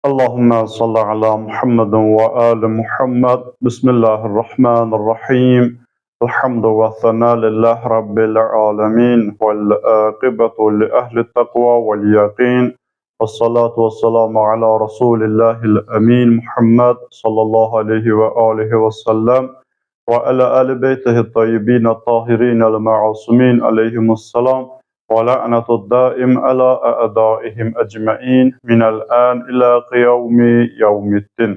Allahümme salli ala Muhammedin ve ali Muhammed. Bismillahirrahmanirrahim. Elhamdü ve thana lillahi rabbil alemin. Vel akibetu li ehli takva vel yakin. Ve salatu ve selamu ala Resulillahil emin Muhammed sallallahu aleyhi ve alihi ve sellem. Ve ala ali beytihi tayyibin tahirin el ma'asumin aleyhimusselam. وَلَعْنَةُ الدَّائِمْ عَلَى أَعْدَائِهِمْ أَجْمَعِينَ مِنَ الْآنِ إِلَى قِيَوْمِ يَوْمِ الدِّينِ.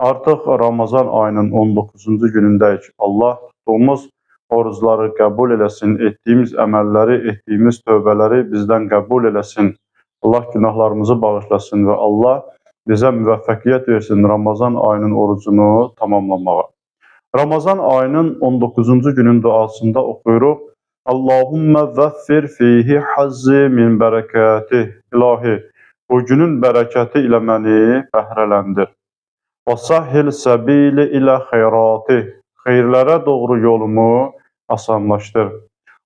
Artıq Ramazan ayının 19-cu günündəyik. Allah tutduğumuz orucları qəbul eləsin, etdiyimiz əməlləri, etdiyimiz tövbələri bizdən qəbul eləsin. Allah günahlarımızı bağışlasın və Allah bizə müvəffəqiyyət versin Ramazan ayının orucunu tamamlamağa. Ramazan ayının 19-cu günün duasında oxuyuruq. Allahümme zəffir fihi hazzi min bərəkətih. İlahi, bu günün bərəkəti ilə məni bəhrələndir. Və sahil səbili ilə xeyratih. Xeyirlərə doğru yolumu asanlaşdır.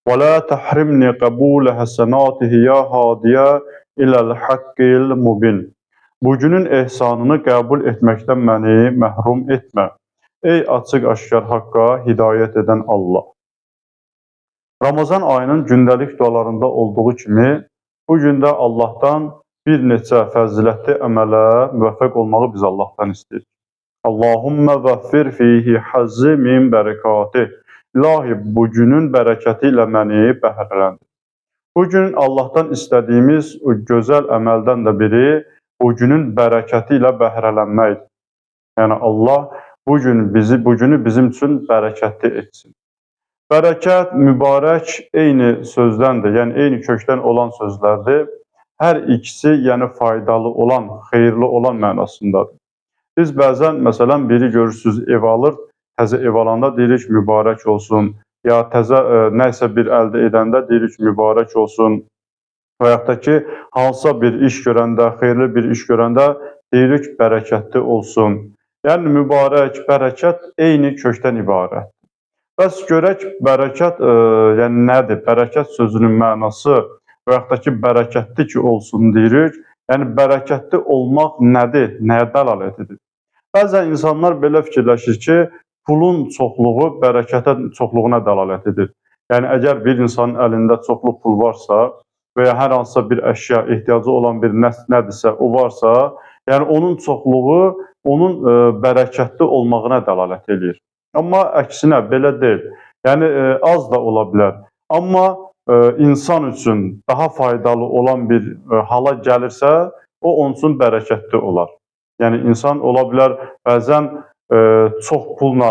Və la təhrimni qəbul həsənatihi ya hadiyə iləl haqqil mubin. Bu günün ehsanını qəbul etməkdən məni məhrum etmə. Ey açıq aşkar haqqa hidayət edən Allah. Ramazan ayının gündəlik dualarında olduğu kimi, bu gündə Allahdan bir neçə fəzilətli əmələ müvəffəq olmağı biz Allahdan istəyir. Allahümme zəffir fihi hazzi min bərəkatih. İlahi, bu günün bərəkəti ilə məni bəhrələndir. Bu gün Allahdan istədiyimiz o gözəl əməldən də biri, bu günün bərəkəti ilə bəhrələnməkdir. Yəni Allah bu günü bizim üçün bərəkətli etsin. Bərəkət, mübarək eyni sözdəndir, yəni eyni kökdən olan sözlərdir. Hər ikisi yəni faydalı olan, xeyirli olan mənasındadır. Biz bəzən, məsələn, biri görürsünüz ev alır, təzə ev alanda deyirik mübarək olsun, ya təzə nəsə bir əldə edəndə deyirik mübarək olsun, və yaxud da ki, hansısa bir iş görəndə, xeyirli bir iş görəndə deyirik bərəkətli olsun. Yəni mübarək, bərəkət eyni kökdən ibarət. Bəs görək, bərəkət yəni nədir? Bərəkət sözünün mənası və yaxud da ki, bərəkətli ki olsun deyirik. Yəni, bərəkətli olmaq nədir? Nəyə dəlalət edir? Bəzən insanlar belə fikirləşir ki, pulun çoxluğu bərəkətin çoxluğuna dəlalət edir. Yəni, əgər bir insanın əlində çoxlu pul varsa və ya hər hansısa bir əşya, ehtiyacı olan bir nədirsə, o varsa, yəni onun çoxluğu onun bərəkətli olmağına dəlalət edir. Amma əksinə belə deyil. Yəni az da ola bilər. Amma insan üçün daha faydalı olan bir hala gəlirsə, o onun üçün bərəkətli olar. Yəni insan ola bilər bəzən çox pulla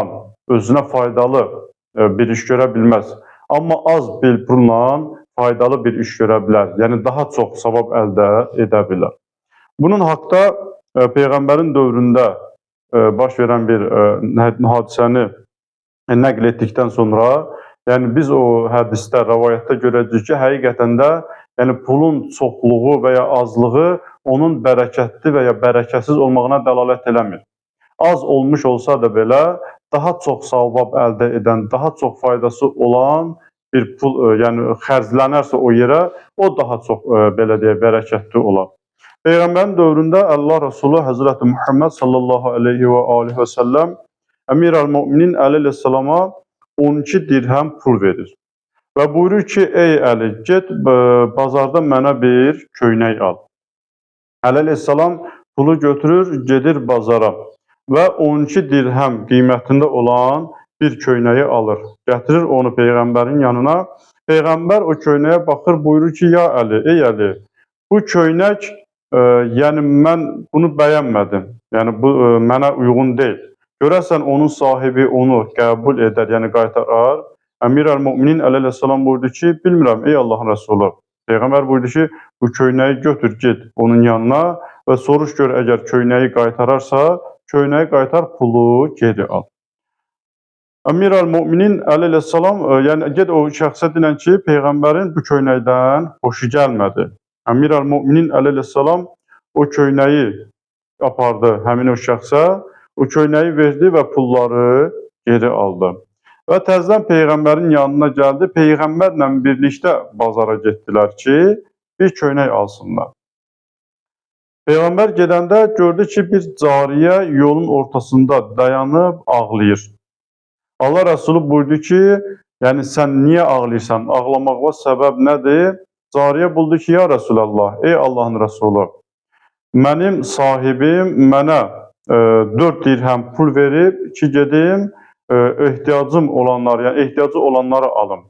özünə faydalı bir iş görə bilməz. Amma az bir pulla faydalı bir iş görə bilər. Yəni daha çox savab əldə edə bilər. Bunun haqda Peyğəmbərin dövründə baş verən bir hadisəni nəql etdikdən sonra, yəni biz o hədisdə, rəvayətdə görəcəyik ki, həqiqətən də yəni pulun çoxluğu və ya azlığı onun bərəkətli və ya bərəkətsiz olmağına dəlalət eləmir. Az olmuş olsa da belə, daha çox savab əldə edən, daha çox faydası olan bir pul, yəni xərclənərsə o yerə, o daha çox belə deyə bərəkətli olar. Peyğəmbərin dövründə Allah Resulü Həzrəti Muhammed sallallahu aleyhi və alihi və səlləm Əmir əl-Müminin Əli əleyhissalama 12 dirhəm pul verir. Və buyurur ki, ey Əli, get bazarda mənə bir köynək al. Əli əleyhissalam pulu götürür, gedir bazara və 12 dirhəm qiymətində olan bir köynəyi alır. Gətirir onu Peyğəmbərin yanına. Peyğəmbər o köynəyə baxır, buyurur ki, ya Əli, ey Əli, bu köynək yəni mən bunu bəyənmədim, yəni bu mənə uyğun deyil. Görəsən onun sahibi onu qəbul edər, yəni qaytarar. Əmir əl-Müminin əleyhissalam buyurdu ki, bilmirəm ey Allahın Rəsulü. Peyğəmbər buyurdu ki, bu köynəyi götür, get onun yanına və soruş gör, əgər köynəyi qaytararsa, köynəyi qaytar, pulu geri al. Əmir əl-Müminin əleyhissalam, yəni get o şəxsə dinən ki, Peyğəmbərin bu köynəkdən xoşu gəlmədi. Əmir əl-Müminin əleyhissalam o köynəyi apardı həmin o şəxsə, o köynəyi verdi və pulları geri aldı. Və təzədən Peyğəmbərin yanına gəldi, Peyğəmbərlə birlikdə bazara getdilər ki, bir köynək alsınlar. Peyğəmbər gedəndə gördü ki, bir cariyə yolun ortasında dayanıb ağlayır. Allah Rəsulü buyurdu ki, yəni sən niyə ağlayırsan? Ağlamağına səbəb nədir? Cariyə buldu ki, ya Rəsulallah, ey Allahın Rəsulü, mənim sahibim mənə 4 dirhəm pul verib ki, gedim ehtiyacım olanları, yəni ehtiyacı olanları alım.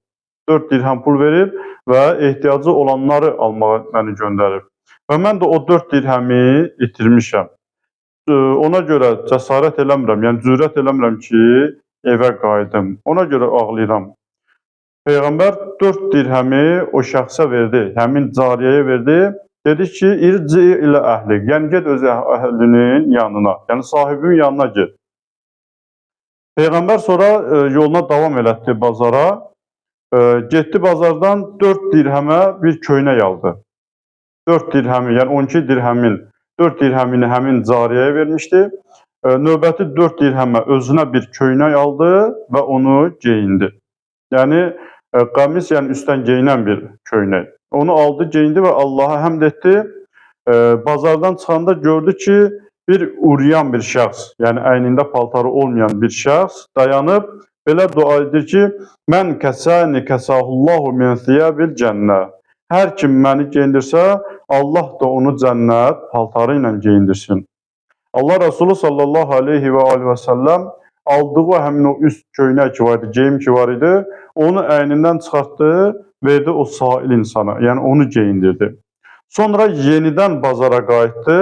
4 dirhəm pul verib və ehtiyacı olanları almağa məni göndərib. Və mən də o 4 dirhəmi itirmişəm. Ona görə cəsarət eləmirəm, yəni cürət eləmirəm ki, evə qayıdım. Ona görə ağlayıram. Peyğəmbər 4 dirhəmi o şəxsə verdi, həmin cariyəyə verdi. Dedi ki, irci ilə əhlik, yəni get öz əhlinin yanına, yəni sahibimin yanına get. Peyğəmbər sonra yoluna davam elətdi bazara. Getdi bazardan 4 dirhəmə bir köynək aldı. 4 dirhəmi, yəni 12 dirhəmin 4 dirhəmini həmin cariyəyə vermişdi. Növbəti 4 dirhəmə özünə bir köynək aldı və onu geyindi. Yəni qəmis, yəni üstdən geyinən bir köynək. Onu aldı, geyindi və Allaha həmd etdi. Bazardan çıxanda gördü ki, bir uriyan bir şəxs, yəni əynində paltarı olmayan bir şəxs dayanıb belə dua edir ki, mən kəsəni kəsahullahu min thiyabil cənnə. Hər kim məni geyindirsə, Allah da onu cənnət paltarı ilə geyindirsin. Allah Resulü sallallahu aleyhi və səlləm aldığı həmin o üst köynək ki var idi, geyim ki var idi, onu əynindən çıxartdı, verdi o sail insana, yəni onu geyindirdi. Sonra yenidən bazara qayıtdı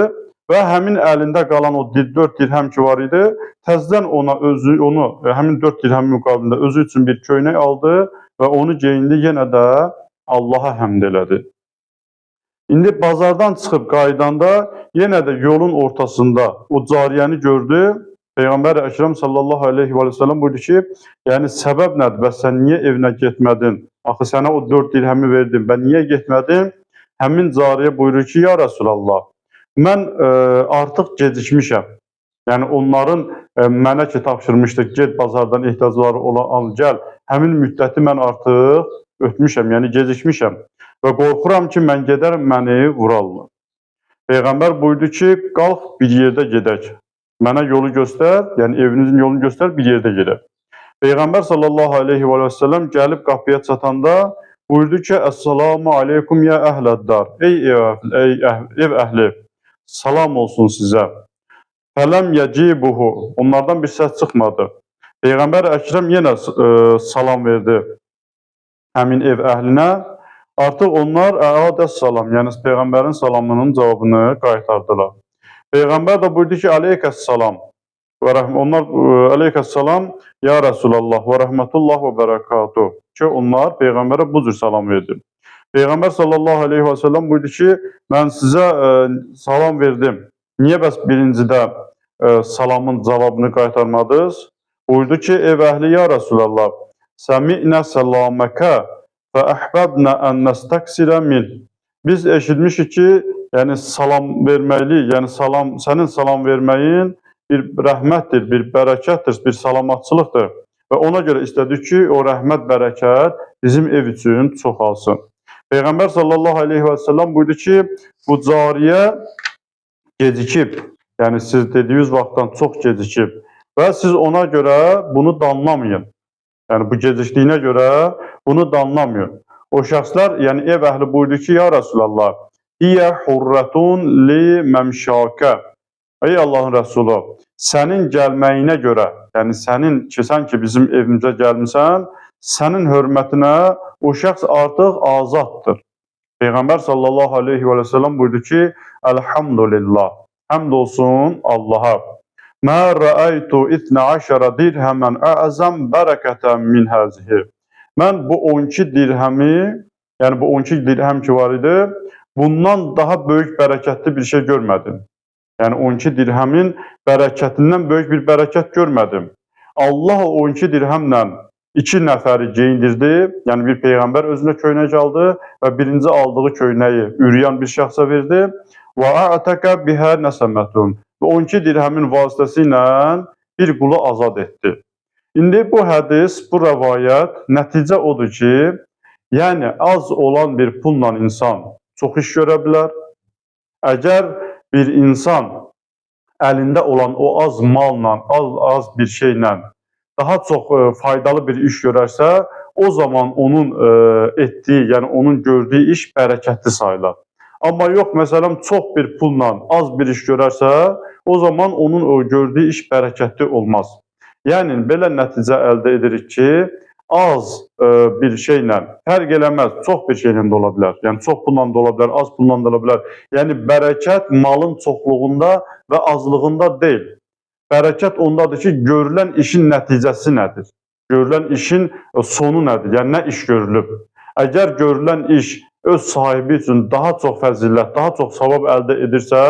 və həmin əlində qalan o 4 dirhəm ki var idi, təzədən onu həmin 4 dirhəm müqabilində özü üçün bir köynək aldı və onu geyindi, yenə də Allaha həmd elədi. İndi bazardan çıxıb qaydanda yenə də yolun ortasında o cariyəni gördü. Peyğəmbər Əkrəm sallallahu aleyhi və səlləm buyurdu ki, yəni səbəb nədir? Bəs sən niyə evinə getmədin? Axı sənə o 4 dirhəmi verdim, mən niyə getmədim? Həmin cariyə buyurur ki, ya Rasulallah, mən artıq gecikmişəm. Yəni onların mənə ki tapşırmışdı, get bazardan ehtiyacları olan al, gəl. Həmin müddəti mən artıq ötmüşəm, yəni gecikmişəm və qorxuram ki, mən gedərəm, məni vurarlar. Peyğəmbər buyurdu ki, qalx bir yerdə gedək. Mənə yolu göstər, yəni evinizin yolunu göstər, bir yerdə gedək. Peyğəmbər sallallahu aleyhi və səlləm gəlib qapıya çatanda buyurdu ki, Əssalamu aleykum ya əhləddar. Ey ev əhli, salam olsun sizə. Fələm yəcibuhu, onlardan bir səs çıxmadı. Peyğəmbər Əkrəm yenə salam verdi həmin ev əhlinə. Artıq onlar əadəs salam, yəni Peyğəmbərin salamının cavabını qaytardılar. Peyğəmbər də buyurdu ki, aleykəs salam. Onlar aleykəs salam, ya Rasulallah və rəhmətullah və bərəkatuh. Ki, onlar Peyğəmbərə bu cür salam verdi. Peyğəmbər sallallahu aleyhi və səlləm buyurdu ki, mən sizə salam verdim. Niyə bəs birincidə salamın cavabını qaytarmadınız? Buyurdu ki, ev əhli ya Rasulallah, səmi'nə səlaməkə və əhbəbnə ən nəstəksirə min. Biz eşitmişik ki, yəni salam verməklik, yəni sənin salam verməyin bir rəhmətdir, bir bərəkətdir, bir salamatçılıqdır. Və ona görə istədik ki, o rəhmət, bərəkət bizim ev üçün çoxalsın. Peyğəmbər sallallahu aleyhi və səlləm buyurdu ki, bu cariyə gecikib, yəni siz dediyiniz vaxtdan çox gecikib və siz ona görə bunu danlamayın. Yəni bu gecikdiyinə görə bunu danlamayın. O şəxslər, yəni ev əhli buyurdu ki, ya Rasulallah, İyə hurrətun li məmşəkə. Ey Allahın Rəsulü, sənin gəlməyinə görə, yəni sən ki bizim evimizə gəlmişsən, sənin hörmətinə o şəxs artıq azaddır. Peyğəmbər sallallahu aleyhi və səlləm buyurdu ki, Elhamdülillah, həmd olsun Allaha. Mə rəəytu 12 dirhəmən əzəm bərəkətən min həzihi. Mən bu 12 dirhəmi, yəni bu 12 dirhəm ki var idi, bundan daha böyük bərəkətli bir şey görmədim. Yəni 12 dirhəmin bərəkətindən böyük bir bərəkət görmədim. Allah o 12 dirhəmlə 2 nəfəri geyindirdi, yəni bir peyğəmbər özünə köynək aldı və birinci aldığı köynəyi üryan bir şəxsə verdi. Və ətəkə bihə nəsəmətun. Və 12 dirhəmin vasitəsilə bir qulu azad etdi. İndi bu hədis, bu rəvayət nəticə odur ki, yəni az olan bir pulla insan çox iş görə bilər. Əgər bir insan əlində olan o az malla, az bir şeylə daha çox faydalı bir iş görərsə, o zaman onun etdiyi, yəni onun gördüyü iş bərəkətli sayılar. Amma yox, məsələn, çox bir pulla az bir iş görərsə, o zaman onun o gördüyü iş bərəkətli olmaz. Yəni, belə nəticə əldə edirik ki, az bir şeylə fərq eləməz, çox bir şeylə də ola bilər. Yəni, çox pulla da ola bilər, az pulla da ola bilər. Yəni, bərəkət malın çoxluğunda və azlığında deyil. Bərəkət ondadır ki, görülən işin nəticəsi nədir? Görülən işin sonu nədir? Yəni, nə iş görülüb? Əgər görülən iş öz sahibi üçün daha çox fəzilət, daha çox savab əldə edirsə,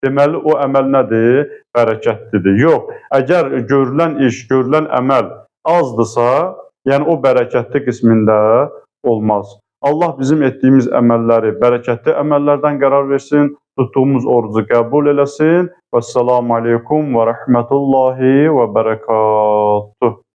deməli, o əməl nədir? Bərəkətlidir. Yox, əgər görülən iş, görülən əməl azdırsa, yəni o bərəkətli qismində olmaz. Allah bizim etdiyimiz əməlləri bərəkətli əməllərdən qərar versin, tutduğumuz orucu qəbul eləsin. Vəssalamu aleykum və rəhmətullahi və bərəkatuh.